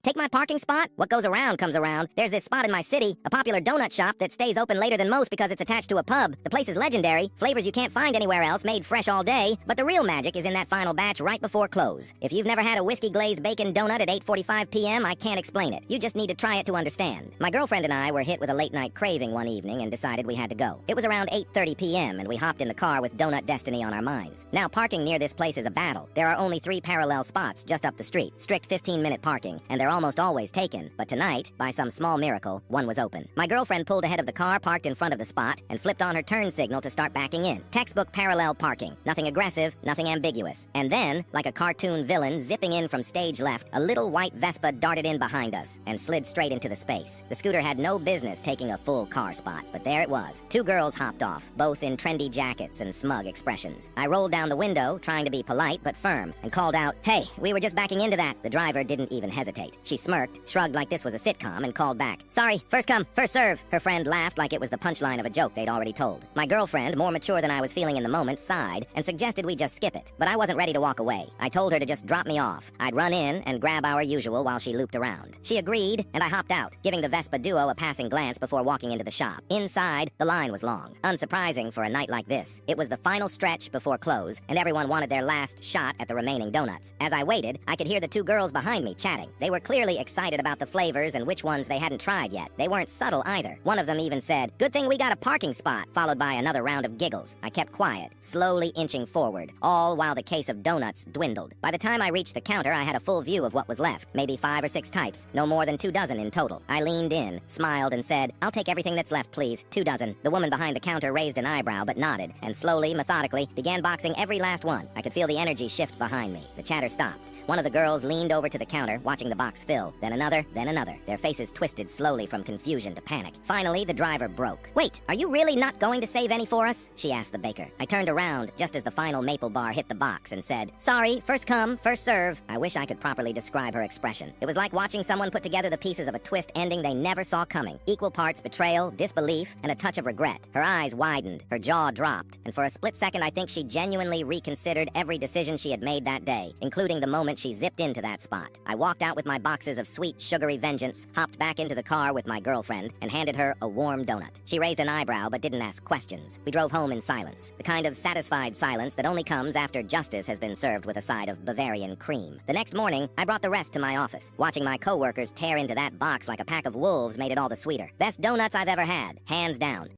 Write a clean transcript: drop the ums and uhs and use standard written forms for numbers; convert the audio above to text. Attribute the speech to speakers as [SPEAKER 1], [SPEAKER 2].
[SPEAKER 1] Take my parking spot? What goes around comes around. There's this spot in my city, a popular donut shop that stays open later than most because it's attached to a pub. The place is legendary, flavors you can't find anywhere else, made fresh all day, but the real magic is in that final batch right before close. If you've never had a whiskey-glazed bacon donut at 8:45 p.m., I can't explain it. You just need to try it to understand. My girlfriend and I were hit with a late-night craving one evening and decided we had to go. It was around 8:30 p.m., and we hopped in the car with donut destiny on our minds. Now, parking near this place is a battle. There are only 3 parallel spots just up the street, strict 15-minute parking, and they're almost always taken. But tonight, by some small miracle, one was open. My girlfriend pulled ahead of the car parked in front of the spot and flipped on her turn signal to start backing in. Textbook parallel parking. Nothing aggressive, nothing ambiguous. And then, like a cartoon villain zipping in from stage left, a little white Vespa darted in behind us and slid straight into the space. The scooter had no business taking a full car spot, but there it was. 2 girls hopped off, both in trendy jackets and smug expressions. I rolled down the window, trying to be polite but firm, and called out, "Hey, we were just backing into that." The driver didn't even hesitate. She smirked, shrugged like this was a sitcom, and called back, "Sorry, first come, first serve." Her friend laughed like it was the punchline of a joke they'd already told. My girlfriend, more mature than I was feeling in the moment, sighed and suggested we just skip it, but I wasn't ready to walk away. I told her to just drop me off. I'd run in and grab our usual while she looped around. She agreed, and I hopped out, giving the Vespa duo a passing glance before walking into the shop. Inside, the line was long. Unsurprising for a night like this. It was the final stretch before close, and everyone wanted their last shot at the remaining donuts. As I waited, I could hear the 2 girls behind me chatting. They were clearly excited about the flavors and which ones they hadn't tried yet. They weren't subtle either. One of them even said, "Good thing we got a parking spot," followed by another round of giggles. I kept quiet, slowly inching forward, all while the case of donuts dwindled. By the time I reached the counter, I had a full view of what was left, maybe 5 or 6 types, no more than 2 dozen in total. I leaned in, smiled, and said, "I'll take everything that's left, please. 2 dozen. The woman behind the counter raised an eyebrow but nodded, and slowly, methodically, began boxing every last one. I could feel the energy shift behind me. The chatter stopped. One of the girls leaned over to the counter, watching the box fill, then another, their faces twisted slowly from confusion to panic. Finally, the driver broke. "Wait, are you really not going to save any for us?" she asked the baker. I turned around just as the final maple bar hit the box and said, "Sorry, first come, first serve." I wish I could properly describe her expression. It was like watching someone put together the pieces of a twist ending they never saw coming. Equal parts betrayal, disbelief, and a touch of regret. Her eyes widened, her jaw dropped, and for a split second I think she genuinely reconsidered every decision she had made that day, including the moment she zipped into that spot. I walked out with my boxes of sweet, sugary vengeance, hopped back into the car with my girlfriend, and handed her a warm donut. She raised an eyebrow but didn't ask questions. We drove home in silence, the kind of satisfied silence that only comes after justice has been served with a side of Bavarian cream. The next morning, I brought the rest to my office. Watching my coworkers tear into that box like a pack of wolves made it all the sweeter. Best donuts I've ever had, hands down.